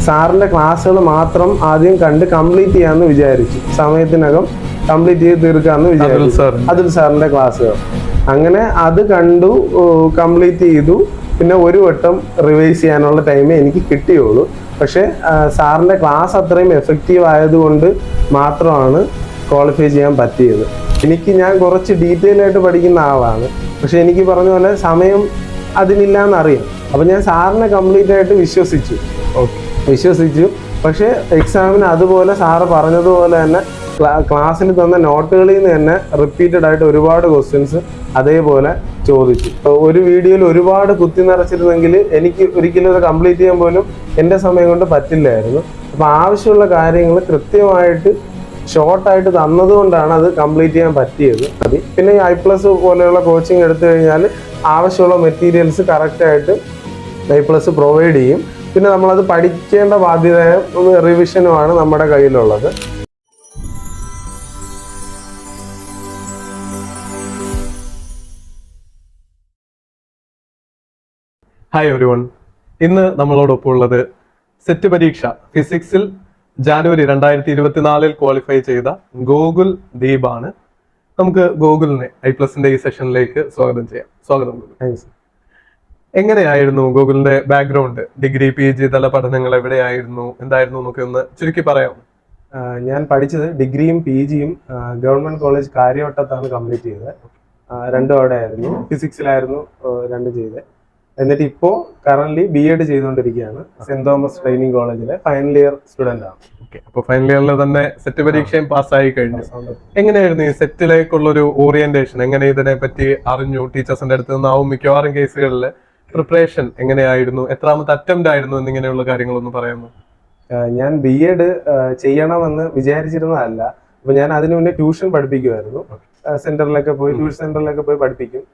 സാറിൻ്റെ ക്ലാസ്സുകൾ മാത്രം ആദ്യം കണ്ട് കംപ്ലീറ്റ് ചെയ്യാമെന്ന് വിചാരിച്ചു. സമയത്തിനകം കംപ്ലീറ്റ് ചെയ്ത് തീർക്കാമെന്ന് വിചാരിച്ചു. അതുൽ സാറിൻ്റെ ക്ലാസ്സുകൾ അങ്ങനെ അത് കണ്ടു, കംപ്ലീറ്റ് ചെയ്തു. പിന്നെ ഒരു വട്ടം റിവൈസ് ചെയ്യാനുള്ള ടൈമേ എനിക്ക് കിട്ടിയുള്ളൂ. പക്ഷേ സാറിൻ്റെ ക്ലാസ് അത്രയും എഫക്റ്റീവ് ആയതുകൊണ്ട് മാത്രമാണ് ക്വാളിഫൈ ചെയ്യാൻ പറ്റിയത്. ഞാൻ കുറച്ച് ഡീറ്റെയിൽ ആയിട്ട് പഠിക്കുന്ന ആളാണ്. പക്ഷെ എനിക്ക് പറഞ്ഞ പോലെ സമയം അതിനില്ലാന്നറിയാം. അപ്പം ഞാൻ സാറിനെ കംപ്ലീറ്റ് ആയിട്ട് വിശ്വസിച്ചു. പക്ഷേ എക്സാമിന് അതുപോലെ സാറ് പറഞ്ഞതുപോലെ തന്നെ ക്ലാസ്സിൽ തന്ന നോട്ടുകളിൽ നിന്ന് തന്നെ റിപ്പീറ്റഡ് ആയിട്ട് ഒരുപാട് ക്വസ്റ്റ്യൻസ് അതേപോലെ ചോദിച്ചു. ഒരു വീഡിയോയിൽ ഒരുപാട് കുത്തി നിറച്ചിരുന്നെങ്കിൽ എനിക്ക് ഒരിക്കലും അത് കംപ്ലീറ്റ് ചെയ്യാൻ പോലും എൻ്റെ സമയം കൊണ്ട് പറ്റില്ലായിരുന്നു. അപ്പം ആവശ്യമുള്ള കാര്യങ്ങൾ കൃത്യമായിട്ട് ഷോർട്ടായിട്ട് തന്നതുകൊണ്ടാണ് അത് കംപ്ലീറ്റ് ചെയ്യാൻ പറ്റിയത്. പിന്നെ ഈ I+ പോലെയുള്ള കോച്ചിങ് എടുത്തു കഴിഞ്ഞാൽ ആവശ്യമുള്ള മെറ്റീരിയൽസ് കറക്റ്റായിട്ട് I+ പ്രൊവൈഡ് ചെയ്യും. പിന്നെ നമ്മളത് പഠിക്കേണ്ട ബാധ്യതയും റിവിഷനുമാണ് നമ്മുടെ കയ്യിലുള്ളത്. ഹായ് എവരിവൺ, ഇന്ന് നമ്മളോടൊപ്പം ഉള്ളത് സെറ്റ് പരീക്ഷ ഫിസിക്സിൽ ജാനുവരി 2024 ക്വാളിഫൈ ചെയ്ത ഗോകുൽ ദീപാണ്. നമുക്ക് ഗോകുലിനെ I+ന്റെ ഈ സെഷനിലേക്ക് സ്വാഗതം ചെയ്യാം. സ്വാഗതം ഗോകുൽ. എങ്ങനെയായിരുന്നു ഗോകുലിന്റെ ബാക്ക്ഗ്രൗണ്ട്? ഡിഗ്രി PG തല പഠനങ്ങൾ എവിടെയായിരുന്നു, എന്തായിരുന്നു എന്നൊക്കെ ഒന്ന് ചുരുക്കി പറയാം. ഞാൻ പഠിച്ചത് ഡിഗ്രിയും PG യും ഗവൺമെന്റ് കോളേജ് കാര്യവട്ടത്താണ് കംപ്ലീറ്റ് ചെയ്തത്. രണ്ടും അവിടെ ആയിരുന്നു. ഫിസിക്സിലായിരുന്നു രണ്ടും ചെയ്തത്. എന്നിട്ട് ഇപ്പോൾ കറന്റ് BEd ചെയ്തുകൊണ്ടിരിക്കുകയാണ്. സെന്റ് തോമസ് ട്രെയിനിങ് കോളേജിലെ ഫൈനൽ ഇയർ സ്റ്റുഡന്റ് ആണ്. അപ്പൊ ഫൈനൽ ഇയറിൽ തന്നെ സെറ്റ് പരീക്ഷയും പാസ്സായി കഴിഞ്ഞു. എങ്ങനെയായിരുന്നു ഈ സെറ്റിലേക്കുള്ള ഒരു ഓറിയന്റേഷൻ? എങ്ങനെ ഇതിനെ പറ്റി അറിഞ്ഞു? ടീച്ചേഴ്സിന്റെ അടുത്ത് നിന്നാവും മിക്കവാറും കേസുകളിൽ. പ്രിപ്പറേഷൻ എങ്ങനെയായിരുന്നു? എത്രാമത്തെ അറ്റംപ്റ്റ് ആയിരുന്നു എന്നിങ്ങനെയുള്ള കാര്യങ്ങളൊന്ന് പറയാമോ? ഞാൻ BEd ചെയ്യണമെന്ന് വിചാരിച്ചിരുന്നതല്ല. അപ്പൊ ഞാൻ അതിനു മുന്നേ ട്യൂഷൻ പഠിപ്പിക്കുമായിരുന്നു. ട്യൂഷൻ സെന്ററിലൊക്കെ പോയി പഠിപ്പിക്കും.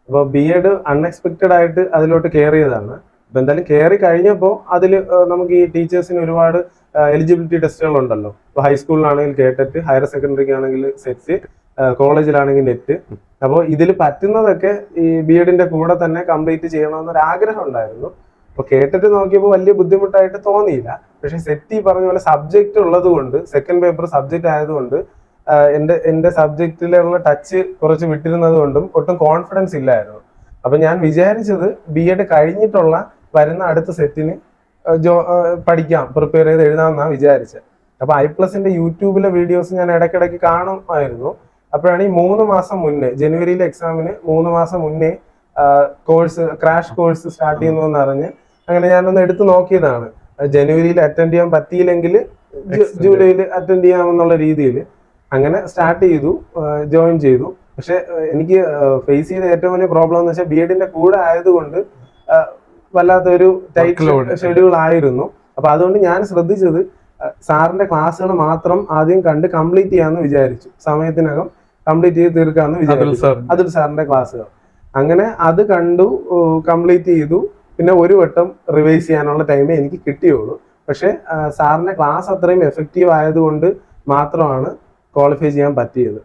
അപ്പോൾ BEd അൺഎക്സ്പെക്റ്റഡ് ആയിട്ട് അതിലോട്ട് കയറിയതാണ്. അപ്പൊ എന്തായാലും കയറി കഴിഞ്ഞപ്പോൾ അതിൽ നമുക്ക് ഈ ടീച്ചേഴ്സിന് ഒരുപാട് എലിജിബിലിറ്റി ടെസ്റ്റുകൾ ഉണ്ടല്ലോ. ഇപ്പൊ ഹൈസ്കൂളിലാണെങ്കിൽ കേട്ടിട്ട്, ഹയർ സെക്കൻഡറിക്ക് ആണെങ്കിൽ സെറ്റ്, കോളേജിലാണെങ്കിൽ നെറ്റ്. അപ്പോൾ ഇതിൽ പറ്റുന്നതൊക്കെ ഈ BEdന്റെ കൂടെ തന്നെ കംപ്ലീറ്റ് ചെയ്യണമെന്നൊരു ആഗ്രഹം ഉണ്ടായിരുന്നു. അപ്പൊ കേട്ടിട്ട് നോക്കിയപ്പോൾ വലിയ ബുദ്ധിമുട്ടായിട്ട് തോന്നിയില്ല. പക്ഷെ സെറ്റ് ഈ പറഞ്ഞ പോലെ സബ്ജക്റ്റ് ഉള്ളത് കൊണ്ട്, സെക്കൻഡ് പേപ്പർ സബ്ജക്റ്റ് ആയതുകൊണ്ട് എന്റെ സബ്ജക്റ്റിലുള്ള ടച്ച് കുറച്ച് വിട്ടിരുന്നത് കൊണ്ടും ഒട്ടും കോൺഫിഡൻസ് ഇല്ലായിരുന്നു. അപ്പൊ ഞാൻ വിചാരിച്ചത് BEd കഴിഞ്ഞിട്ടുള്ള വരുന്ന അടുത്ത സെറ്റിന് പഠിക്കാം, പ്രിപ്പയർ ചെയ്ത് എഴുതാമെന്നാണ് വിചാരിച്ചത്. അപ്പൊ I+ന്റെ യൂട്യൂബിലെ വീഡിയോസ് ഞാൻ ഇടയ്ക്കിടയ്ക്ക് കാണുമായിരുന്നു. അപ്പോഴാണ് ഈ 3 മാസം മുന്നേ, ജനുവരിയിലെ എക്സാമിന് 3 മാസം മുന്നേ ക്രാഷ് കോഴ്സ് സ്റ്റാർട്ട് ചെയ്യുന്നു അറിഞ്ഞ് അങ്ങനെ ഞാനൊന്ന് എടുത്തു നോക്കിയതാണ്. ജനുവരിയിൽ അറ്റൻഡ് ചെയ്യാൻ പറ്റിയില്ലെങ്കിൽ ജൂലൈയിൽ അറ്റൻഡ് ചെയ്യാമെന്നുള്ള രീതിയിൽ അങ്ങനെ സ്റ്റാർട്ട് ചെയ്തു, ജോയിൻ ചെയ്തു. പക്ഷെ എനിക്ക് ഫേസ് ചെയ്ത ഏറ്റവും വലിയ പ്രോബ്ലം എന്ന് വെച്ചാൽ BEdന്റെ കൂടെ ആയതുകൊണ്ട് വല്ലാത്തൊരു ടൈറ്റ് ഷെഡ്യൂൾ ആയിരുന്നു. അപ്പൊ അതുകൊണ്ട് ഞാൻ ശ്രദ്ധിച്ചത് സാറിന്റെ ക്ലാസ്സുകൾ മാത്രം ആദ്യം കണ്ട് കംപ്ലീറ്റ് ചെയ്യാമെന്ന് വിചാരിച്ചു. സമയത്തിനകം കംപ്ലീറ്റ് ചെയ്ത് തീർക്കാമെന്ന് വിചാരിച്ചു. അതുൽ സാറിന്റെ ക്ലാസ്സുകൾ അങ്ങനെ അത് കണ്ടു, കംപ്ലീറ്റ് ചെയ്തു. പിന്നെ ഒരു വട്ടം റിവൈസ് ചെയ്യാനുള്ള ടൈമേ എനിക്ക് കിട്ടിയുള്ളൂ. പക്ഷെ സാറിന്റെ ക്ലാസ് അത്രയും എഫക്റ്റീവ് ആയതുകൊണ്ട് മാത്രമാണ് ക്വാളിഫൈ ചെയ്യാൻ പറ്റിയത്.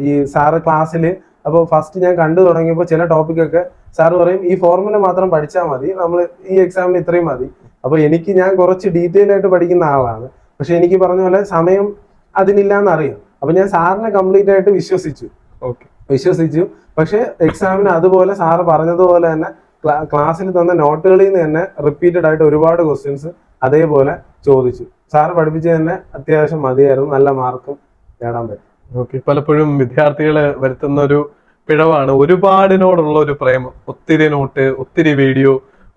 ഈ സാറ് ക്ലാസ്സിൽ അപ്പോൾ ഫസ്റ്റ് ഞാൻ കണ്ടു തുടങ്ങിയപ്പോൾ ചില ടോപ്പിക്കൊക്കെ സാറ് പറയും ഈ ഫോർമുല മാത്രം പഠിച്ചാൽ മതി, നമ്മൾ ഈ എക്സാമിന് ഇത്രയും മതി. അപ്പോൾ ഞാൻ കുറച്ച് ഡീറ്റെയിൽ ആയിട്ട് പഠിക്കുന്ന ആളാണ്. പക്ഷെ എനിക്ക് പറഞ്ഞ പോലെ സമയം അതിനില്ലാന്നറിയാം. അപ്പൊ ഞാൻ സാറിനെ കംപ്ലീറ്റ് ആയിട്ട് വിശ്വസിച്ചു. പക്ഷെ എക്സാമിന് അതുപോലെ സാറ് പറഞ്ഞതുപോലെ തന്നെ ക്ലാസ്സിൽ തന്ന നോട്ടുകളിൽ നിന്ന് തന്നെ റിപ്പീറ്റഡ് ആയിട്ട് ഒരുപാട് ക്വസ്റ്റ്യൻസ് അതേപോലെ ചോദിച്ചു. സാറ് പഠിപ്പിച്ച് തന്നെ അത്യാവശ്യം മതിയായിരുന്നു, നല്ല മാർക്കും നേടാൻ പറ്റും. പലപ്പോഴും വിദ്യാർത്ഥികള് വരുത്തുന്ന ഒരു പിഴവാണ് ഒരുപാടിനോടുള്ള ഒരു പ്രേമം. ഒത്തിരി നോട്ട്, ഒത്തിരി വീഡിയോ,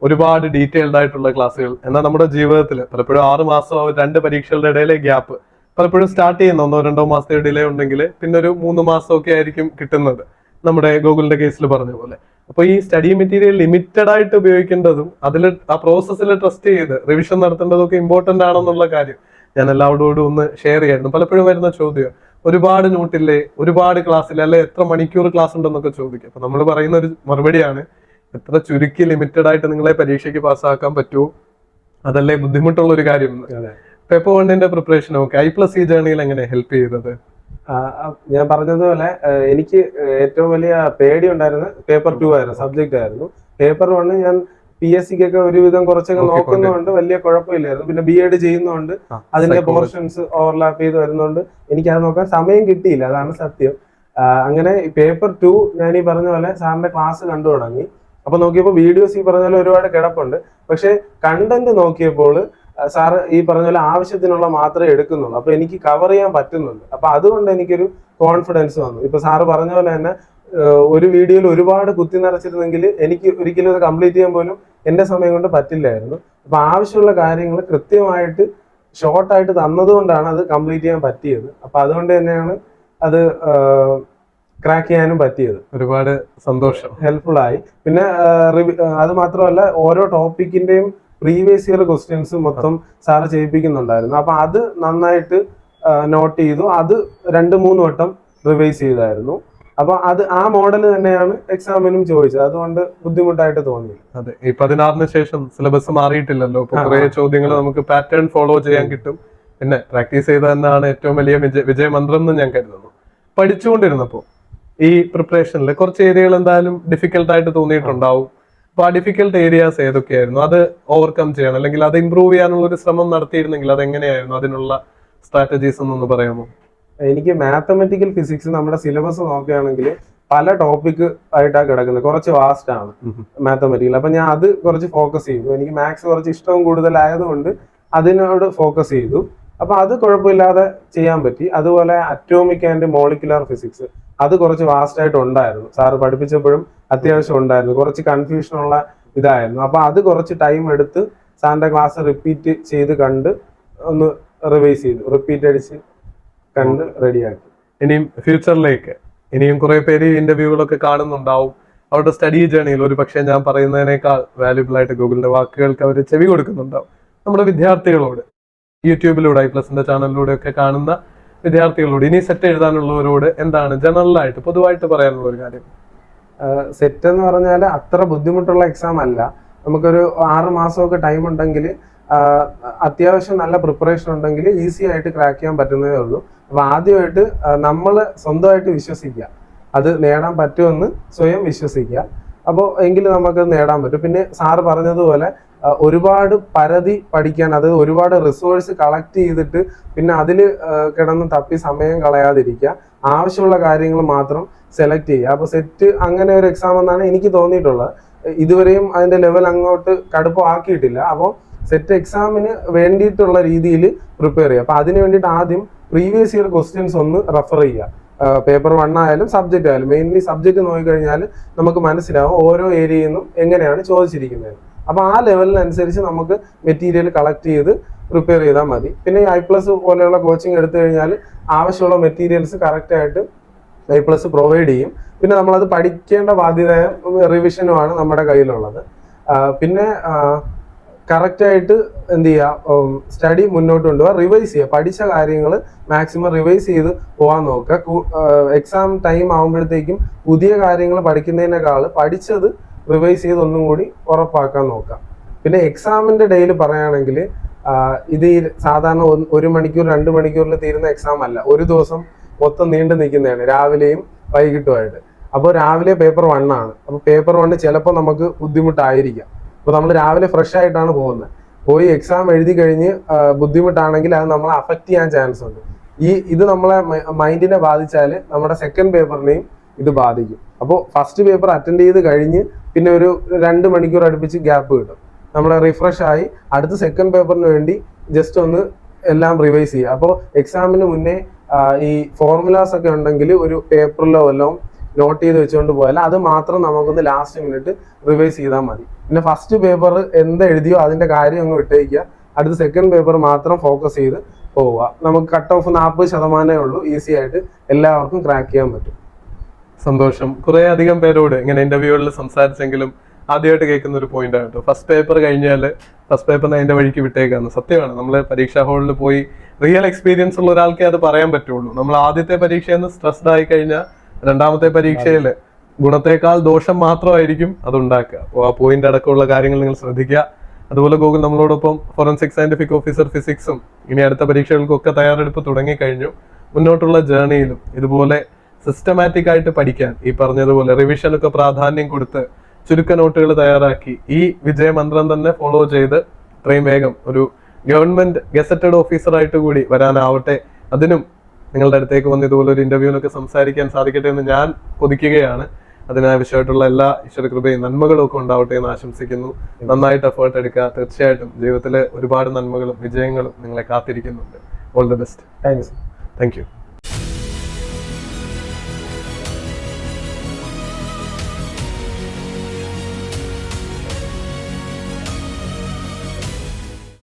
ഒരുപാട് ഡീറ്റെയിൽഡ് ആയിട്ടുള്ള ക്ലാസ്സുകൾ. എന്നാൽ നമ്മുടെ ജീവിതത്തിൽ പലപ്പോഴും 6 മാസം 2 പരീക്ഷകളുടെ ഇടയിലെ ഗ്യാപ്പ് പലപ്പോഴും സ്റ്റാർട്ട് ചെയ്യുന്ന 1-2 മാസത്തെ ഡിലേ ഉണ്ടെങ്കിൽ പിന്നെ ഒരു 3 മാസമൊക്കെ ആയിരിക്കും കിട്ടുന്നത്, നമ്മുടെ ഗൂഗിളിന്റെ കേസിൽ പറഞ്ഞ പോലെ. അപ്പൊ ഈ സ്റ്റഡി മെറ്റീരിയൽ ലിമിറ്റഡ് ആയിട്ട് ഉപയോഗിക്കേണ്ടതും അതിൽ ആ പ്രോസസ്സിൽ ട്രസ്റ്റ് ചെയ്ത് റിവിഷൻ നടത്തേണ്ടതൊക്കെ ഇമ്പോർട്ടന്റ് ആണെന്നുള്ള കാര്യം ഞാൻ എല്ലാവരോടും ഒന്ന് ഷെയർ ചെയ്യായിരുന്നു. പലപ്പോഴും വരുന്ന ചോദ്യം, ഒരുപാട് നോട്ടില്ലേ, ഒരുപാട് ക്ലാസ്സില്ലേ, അല്ലെ എത്ര മണിക്കൂർ ക്ലാസ് ഉണ്ടെന്നൊക്കെ ചോദിക്കും. അപ്പൊ നമ്മൾ പറയുന്ന ഒരു മറുപടിയാണ്, എത്ര ചുരുക്കി ലിമിറ്റഡ് ആയിട്ട് നിങ്ങളെ പരീക്ഷയ്ക്ക് പാസ്സാക്കാൻ പറ്റുമോ അതല്ലേ ബുദ്ധിമുട്ടുള്ള ഒരു കാര്യം. പേപ്പർ 1ന്റെ പ്രിപ്പറേഷൻ ഒക്കെ I+E ജേർണിയിൽ എങ്ങനെ ഹെൽപ്പ് ചെയ്തത്? ഞാൻ പറഞ്ഞതുപോലെ എനിക്ക് ഏറ്റവും വലിയ പേടി ഉണ്ടായിരുന്നത് പേപ്പർ 2 ആയിരുന്നു, സബ്ജക്റ്റ് ആയിരുന്നു. പേപ്പർ 1 ഞാൻ PSC-ക്കൊക്കെ ഒരുവിധം കുറച്ചൊക്കെ നോക്കുന്നതുകൊണ്ട് വലിയ കുഴപ്പമില്ലായിരുന്നു. പിന്നെ B.Ed ചെയ്യുന്നതുകൊണ്ട് അതിന്റെ പോർഷൻസ് ഓവർലാപ്പ് ചെയ്ത് വരുന്നതുകൊണ്ട് എനിക്ക് അത് നോക്കാൻ സമയം കിട്ടിയില്ല, അതാണ് സത്യം. അങ്ങനെ പേപ്പർ 2 ഞാൻ ഈ പറഞ്ഞ പോലെ സാറിന്റെ ക്ലാസ് കണ്ടു തുടങ്ങി. അപ്പൊ നോക്കിയപ്പോൾ വീഡിയോസ് ഈ പറഞ്ഞ പോലെ ഒരുപാട് കിടപ്പുണ്ട്. പക്ഷെ കണ്ടന്റ് നോക്കിയപ്പോൾ സാറ് ഈ പറഞ്ഞ പോലെ ആവശ്യത്തിനുള്ള മാത്രമേ എടുക്കുന്നുള്ളൂ. അപ്പൊ എനിക്ക് കവർ ചെയ്യാൻ പറ്റുന്നുണ്ട്. അപ്പൊ അതുകൊണ്ട് എനിക്കൊരു കോൺഫിഡൻസ് വന്നു. ഇപ്പൊ സാറ് പറഞ്ഞ പോലെ തന്നെ ഒരു വീഡിയോയിൽ ഒരുപാട് കുത്തി നിറച്ചിരുന്നെങ്കിൽ എനിക്ക് ഒരിക്കലും അത് കംപ്ലീറ്റ് ചെയ്യാൻ പോലും എന്റെ സമയം കൊണ്ട് പറ്റില്ലായിരുന്നു. അപ്പൊ ആവശ്യമുള്ള കാര്യങ്ങൾ കൃത്യമായിട്ട് ഷോർട്ടായിട്ട് തന്നതുകൊണ്ടാണ് അത് കംപ്ലീറ്റ് ചെയ്യാൻ പറ്റിയത്. അപ്പൊ അതുകൊണ്ട് തന്നെയാണ് അത് ക്രാക്ക് ചെയ്യാനും പറ്റിയത്. ഒരുപാട് സന്തോഷം, ഹെൽപ്ഫുൾ ആയി. പിന്നെ അത് മാത്രമല്ല ഓരോ ടോപ്പിക്കിന്റെയും പ്രീവിയസ് ഇയർ ക്വസ്റ്റ്യൻസ് മൊത്തം സാറ് ചെയ്യിപ്പിക്കുന്നുണ്ടായിരുന്നു. അപ്പൊ അത് നന്നായിട്ട് നോട്ട് ചെയ്തു. അത് 2-3 വട്ടം റിവൈസ് ചെയ്തായിരുന്നു. അപ്പൊ അത് ആ മോഡൽ തന്നെയാണ് എക്സാമിനും ചോദിച്ചത്. അതുകൊണ്ട് ബുദ്ധിമുട്ടായിട്ട് തോന്നി. അതെ, ഈ 16-ന് ശേഷം സിലബസ് മാറിയിട്ടില്ലല്ലോ. ഇപ്പൊ കുറെ ചോദ്യങ്ങൾ നമുക്ക് പാറ്റേൺ ഫോളോ ചെയ്യാൻ കിട്ടും. പിന്നെ പ്രാക്ടീസ് ചെയ്ത തന്നെയാണ് ഏറ്റവും വലിയ വിജയമന്ത്രം എന്ന് ഞാൻ കരുതുന്നു. പഠിച്ചുകൊണ്ടിരുന്നപ്പോ ഈ പ്രിപ്പറേഷനിൽ കുറച്ച് ഏരിയകൾ എന്തായാലും ഡിഫിക്കൽട്ട് ആയിട്ട് തോന്നിയിട്ടുണ്ടാവും. അപ്പൊ ആ ഡിഫിക്കൽട്ട് ഏരിയാസ് ഏതൊക്കെയായിരുന്നു? അത് ഓവർകം ചെയ്യണം അല്ലെങ്കിൽ അത് ഇമ്പ്രൂവ് ചെയ്യാനുള്ള ഒരു ശ്രമം നടത്തിയിരുന്നെങ്കിൽ അത് എങ്ങനെയായിരുന്നു? അതിനുള്ള സ്ട്രാറ്റജീസ് എന്നൊന്ന് പറയാമോ? എനിക്ക് മാത്തമെറ്റിക്കൽ ഫിസിക്സ് നമ്മുടെ സിലബസ് നോക്കുകയാണെങ്കിൽ പല ടോപ്പിക് ആയിട്ടാണ് കിടക്കുന്നത്. കുറച്ച് വാസ്റ്റ് ആണ് മാത്തമെറ്റിക്കൽ. അപ്പൊ ഞാൻ അത് കുറച്ച് ഫോക്കസ് ചെയ്തു. എനിക്ക് മാത്സ് കുറച്ച് ഇഷ്ടവും കൂടുതലായതുകൊണ്ട് അതിനോട് ഫോക്കസ് ചെയ്തു. അപ്പൊ അത് കുഴപ്പമില്ലാതെ ചെയ്യാൻ പറ്റി. അതുപോലെ അറ്റോമിക് ആൻഡ് മോളിക്കുലർ ഫിസിക്സ് അത് കുറച്ച് വാസ്റ്റ് ആയിട്ട് ഉണ്ടായിരുന്നു. സാറ് പഠിപ്പിച്ചപ്പോഴും അത്യാവശ്യം ഉണ്ടായിരുന്നു. കുറച്ച് കൺഫ്യൂഷൻ ഉള്ള ഇതായിരുന്നു. അപ്പൊ അത് കുറച്ച് ടൈം എടുത്ത് സാറിന്റെ ക്ലാസ് റിപ്പീറ്റ് ചെയ്ത് കണ്ട് ഒന്ന് റിവൈസ് ചെയ്തു. റിപ്പീറ്റ് അടിച്ച് കണ്ട് റെഡിയാക്കി. ഇനിയും ഫ്യൂച്ചറിലേക്ക് ഇനിയും കുറെ പേര് ഇന്റർവ്യൂകളൊക്കെ കാണുന്നുണ്ടാവും. അവരുടെ സ്റ്റഡി ജേണിയിൽ ഒരു പക്ഷേ ഞാൻ പറയുന്നതിനേക്കാൾ വാല്യുബിൾ ആയിട്ട് ഗൂഗിളിന്റെ വാക്കുകൾക്ക് അവർ ചെവി കൊടുക്കുന്നുണ്ടാവും. നമ്മുടെ വിദ്യാർത്ഥികളോട് യൂട്യൂബിലൂടെ +ന്റെ ചാനലിലൂടെ ഒക്കെ കാണുന്ന വിദ്യാർത്ഥികളോട് ഇനി സെറ്റ് എഴുതാനുള്ളവരോട് എന്താണ് ജനറലായിട്ട് പൊതുവായിട്ട് പറയാനുള്ള ഒരു കാര്യം? സെറ്റ് എന്ന് പറഞ്ഞാൽ അത്ര ബുദ്ധിമുട്ടുള്ള എക്സാം അല്ല. നമുക്കൊരു 6 മാസമൊക്കെ ടൈം ഉണ്ടെങ്കിൽ അത്യാവശ്യം നല്ല പ്രിപ്പറേഷൻ ഉണ്ടെങ്കിൽ ഈസി ആയിട്ട് ക്രാക്ക് ചെയ്യാൻ പറ്റുന്നതേ ഉള്ളൂ. അപ്പൊ ആദ്യമായിട്ട് നമ്മൾ സ്വന്തമായിട്ട് വിശ്വസിക്കുക, അത് നേടാൻ പറ്റുമെന്ന് സ്വയം വിശ്വസിക്കുക. അപ്പോൾ എങ്കിലും നമുക്ക് നേടാൻ പറ്റും. പിന്നെ സാറ് പറഞ്ഞതുപോലെ ഒരുപാട് പരതി പഠിക്കാൻ, അത് ഒരുപാട് റിസോഴ്സ് കളക്ട് ചെയ്തിട്ട് പിന്നെ അതിൽ കിടന്ന് തപ്പി സമയം കളയാതിരിക്കുക. ആവശ്യമുള്ള കാര്യങ്ങൾ മാത്രം സെലക്ട് ചെയ്യുക. അപ്പൊ സെറ്റ് അങ്ങനെ ഒരു എക്സാം എന്നാണ് എനിക്ക് തോന്നിയിട്ടുള്ളത്. ഇതുവരെയും അതിന്റെ ലെവൽ അങ്ങോട്ട് കടുപ്പമാക്കിയിട്ടില്ല. അപ്പോൾ സെറ്റ് എക്സാമിന് വേണ്ടിയിട്ടുള്ള രീതിയിൽ പ്രിപ്പയർ ചെയ്യുക. അപ്പൊ അതിന് വേണ്ടിയിട്ട് ആദ്യം പ്രീവിയസ് ഇയർ ക്വസ്റ്റ്യൻസ് ഒന്ന് റെഫർ ചെയ്യുക. പേപ്പർ 1 ആയാലും സബ്ജക്റ്റ് ആയാലും. മെയിൻലി സബ്ജക്റ്റ് നോക്കിക്കഴിഞ്ഞാൽ നമുക്ക് മനസ്സിലാവും ഓരോ ഏരിയയിൽ നിന്നും എങ്ങനെയാണ് ചോദിച്ചിരിക്കുന്നത്. അപ്പൊ ആ ലെവലിനനുസരിച്ച് നമുക്ക് മെറ്റീരിയൽ കളക്ട് ചെയ്ത് പ്രിപ്പയർ ചെയ്താൽ മതി. പിന്നെ I+ പോലെയുള്ള കോച്ചിങ് എടുത്തു കഴിഞ്ഞാൽ ആവശ്യമുള്ള മെറ്റീരിയൽസ് കറക്റ്റ് ആയിട്ട് I+ പ്രൊവൈഡ് ചെയ്യും. പിന്നെ നമ്മളത് പഠിക്കേണ്ട ബാധ്യതയ റിവിഷനുമാണ് നമ്മുടെ കയ്യിലുള്ളത്. പിന്നെ കറക്റ്റായിട്ട് എന്ത് ചെയ്യുക, സ്റ്റഡി മുന്നോട്ട് കൊണ്ടുപോകുക, റിവൈസ് ചെയ്യുക. പഠിച്ച കാര്യങ്ങൾ മാക്സിമം റിവൈസ് ചെയ്ത് പോകാൻ നോക്കുക. എക്സാം ടൈം ആകുമ്പോഴത്തേക്കും പുതിയ കാര്യങ്ങൾ പഠിക്കുന്നതിനേക്കാൾ പഠിച്ചത് റിവൈസ് ചെയ്ത് ഒന്നും കൂടി ഉറപ്പാക്കാൻ നോക്കാം. പിന്നെ എക്സാമിന്റെ ഡേയിൽ പറയുകയാണെങ്കിൽ ഇത് സാധാരണ 1 മണിക്കൂർ 2 മണിക്കൂറിൽ തീരുന്ന എക്സാം അല്ല. ഒരു ദിവസം മൊത്തം നീണ്ടു നിൽക്കുന്നതാണ്, രാവിലെയും വൈകിട്ടുമായിട്ട്. അപ്പോൾ രാവിലെ പേപ്പർ 1 ആണ്. അപ്പോൾ പേപ്പർ 1 ചിലപ്പോൾ നമുക്ക് ബുദ്ധിമുട്ടായിരിക്കാം. അപ്പോൾ നമ്മൾ രാവിലെ ഫ്രഷ് ആയിട്ടാണ് പോകുന്നത്. പോയി എക്സാം എഴുതി കഴിഞ്ഞ് ബുദ്ധിമുട്ടാണെങ്കിൽ അത് നമ്മളെ അഫക്റ്റ് ചെയ്യാൻ ചാൻസ് ഉണ്ട്. ഇത് നമ്മളെ മൈൻഡിനെ ബാധിച്ചാൽ നമ്മുടെ സെക്കൻഡ് പേപ്പറിനെയും ഇത് ബാധിക്കും. അപ്പോൾ ഫസ്റ്റ് പേപ്പർ അറ്റൻഡ് ചെയ്ത് കഴിഞ്ഞ് പിന്നെ ഒരു 2 മണിക്കൂർ അടുപ്പിച്ച് ഗ്യാപ്പ് കിട്ടും. നമ്മൾ റിഫ്രഷ് ആയി അടുത്ത സെക്കൻഡ് പേപ്പറിന് വേണ്ടി ജസ്റ്റ് ഒന്ന് എല്ലാം റിവൈസ് ചെയ്യുക. അപ്പോൾ എക്സാമിന് മുന്നേ ഈ ഫോർമുലാസ് ഒക്കെ ഉണ്ടെങ്കിൽ ഒരു പേപ്പറിലോ വല്ലതും നോട്ട് ചെയ്ത് വെച്ചുകൊണ്ട് പോയാൽ അത് മാത്രം നമുക്കൊന്ന് ലാസ്റ്റ് മിനിറ്റ് റിവൈസ് ചെയ്താൽ മതി. പിന്നെ ഫസ്റ്റ് പേപ്പർ എന്ത് എഴുതിയോ അതിന്റെ കാര്യം അങ്ങ് വിട്ടേക്കുക. അടുത്ത സെക്കൻഡ് പേപ്പർ മാത്രം ഫോക്കസ് ചെയ്ത് പോവുക. നമുക്ക് കട്ട് ഓഫ് 40% ഉള്ളൂ. ഈസി ആയിട്ട് എല്ലാവർക്കും ക്രാക്ക് ചെയ്യാൻ പറ്റും. സന്തോഷം. കുറെ അധികം പേരോട് ഇങ്ങനെ ഇന്റർവ്യൂകളിൽ സംസാരിച്ചെങ്കിലും ആദ്യമായിട്ട് കേൾക്കുന്ന ഒരു പോയിന്റ് ആണ് കേട്ടോ. ഫസ്റ്റ് പേപ്പർ കഴിഞ്ഞാൽ ഫസ്റ്റ് പേപ്പറിന് അതിന്റെ വഴിക്ക് വിട്ടേക്കാന്ന്. സത്യമാണ്, നമ്മൾ പരീക്ഷാ ഹാളിൽ പോയി റിയൽ എക്സ്പീരിയൻസ് ഉള്ള ഒരാൾക്കേ അത് പറയാൻ പറ്റുള്ളൂ. നമ്മൾ ആദ്യത്തെ പരീക്ഷയിൽ നിന്ന് സ്ട്രെസ്ഡ് ആയി കഴിഞ്ഞാൽ രണ്ടാമത്തെ പരീക്ഷയിൽ ഗുണത്തേക്കാൾ ദോഷം മാത്രമായിരിക്കും അത് ഉണ്ടാക്കുക. അപ്പോൾ ആ പോയിന്റ് അടക്കമുള്ള കാര്യങ്ങൾ നിങ്ങൾ ശ്രദ്ധിക്കുക. അതുപോലെ ഗൂഗിൾ നമ്മളോടൊപ്പം ഫോറൻസിക് സയന്റിഫിക് ഓഫീസർ ഫിസിക്സും ഇനി അടുത്ത പരീക്ഷകൾക്കൊക്കെ തയ്യാറെടുപ്പ് തുടങ്ങിക്കഴിഞ്ഞു. മുന്നോട്ടുള്ള ജേർണിയിലും ഇതുപോലെ സിസ്റ്റമാറ്റിക് ആയിട്ട് പഠിക്കാൻ, ഈ പറഞ്ഞതുപോലെ റിവിഷനൊക്കെ പ്രാധാന്യം കൊടുത്ത് ചുരുക്ക നോട്ടുകൾ തയ്യാറാക്കി ഈ വിജയമന്ത്രം തന്നെ ഫോളോ ചെയ്ത് ഇത്രയും വേഗം ഒരു ഗവൺമെന്റ് ഗസറ്റഡ് ഓഫീസറായിട്ട് കൂടി വരാനാവട്ടെ. അതിനും നിങ്ങളുടെ അടുത്തേക്ക് വന്ന് ഇതുപോലെ ഒരു ഇന്റർവ്യൂവിനൊക്കെ സംസാരിക്കാൻ സാധിക്കട്ടെ എന്ന് ഞാൻ കൊതിക്കുകയാണ്. അതിനാവശ്യമായിട്ടുള്ള എല്ലാ ഈശ്വരകൃപയും നന്മകളും ഒക്കെ ഉണ്ടാവട്ടെ എന്ന് ആശംസിക്കുന്നു. നന്നായിട്ട് എഫേർട്ട് എടുക്കുക. തീർച്ചയായിട്ടും ജീവിതത്തിലെ ഒരുപാട് നന്മകളും വിജയങ്ങളും നിങ്ങളെ കാത്തിരിക്കുന്നുണ്ട്. All the best. Thanks. Thank U.